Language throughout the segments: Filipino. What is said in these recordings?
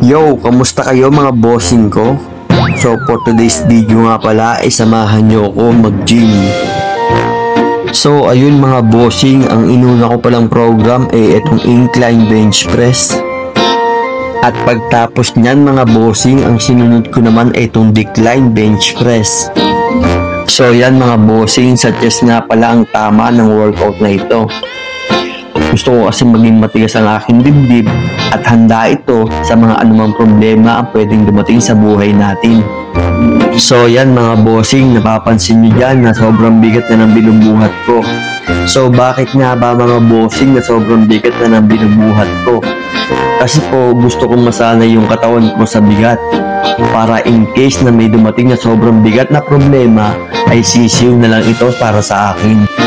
Yo, kamusta kayo mga bossing ko? So for today's video nga pala ay samahan nyo ako mag-gym. So ayun mga bossing, ang inuna ko palang program ay itong incline bench press. At pagtapos nyan mga bossing, ang sinunod ko naman ay itong decline bench press. So yan mga bossing, sa chest nga pala ang tama ng workout na ito. Gusto ko kasi maging matigas ang aking dibdib at handa ito sa mga anumang problema ang pwedeng dumating sa buhay natin. So yan mga bossing, napapansin nyo dyan na sobrang bigat na ng binubuhat ko. So bakit nga ba mga bossing na sobrang bigat na ng binubuhat ko? Kasi po gusto kong masanay yung katawan ko sa bigat para in case na may dumating na sobrang bigat na problema ay sisiw na lang ito para sa akin.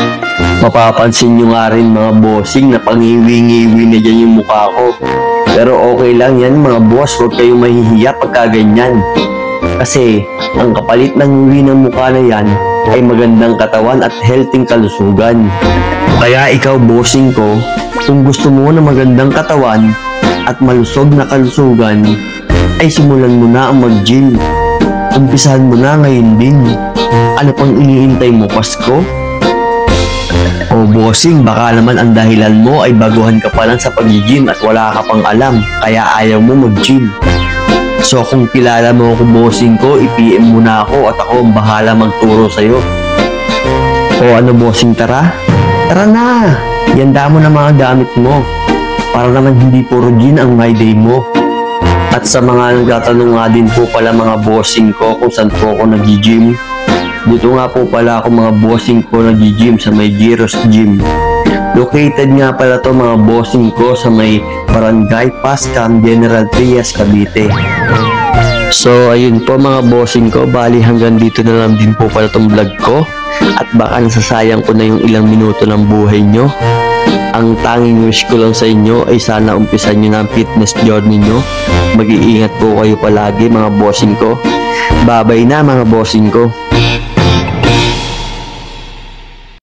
Mapapansin nyo nga rin mga bossing na pangiwi-ngiwi na dyan yung mukha ko. Pero okay lang yan mga boss, huwag kayong mahihiya pagka ganyan. Kasi ang kapalit ng ngiwi ng mukha na yan ay magandang katawan at healthy kalusugan. Kaya ikaw bossing ko, kung gusto mo na magandang katawan at malusog na kalusugan, ay simulan mo na ang mag-gym. Umpisahan mo na ngayon din. Ano pang iniintay mo, Pasko? O bossing, baka naman ang dahilan mo ay baguhan ka pa lang sa pag-gym at wala ka pang alam, kaya ayaw mo mag-gym. So kung kilala mo ako bossing ko, i-PM mo na ako at ako ang bahala magturo sa'yo. O ano bossing, tara? Tara na! Yanda mo na mga gamit mo. Para naman hindi puro gin ang my day mo. At sa mga nagtatanong nga din po pala mga bossing ko kung saan po ako nag-gym. Dito nga po pala ako mga bossing ko nag-gym sa may Giros Gym. Located nga pala to mga bossing ko sa may Barangay Pascam, General Trias, Cavite. So ayun po mga bossing ko, bali hanggang dito na lang din po pala tong vlog ko. At baka nasasayang ko na yung ilang minuto ng buhay nyo. Ang tanging wish ko lang sa inyo ay sana umpisan nyo na ang fitness journey nyo. Mag-iingat po kayo palagi mga bossing ko. Babay na mga bossing ko.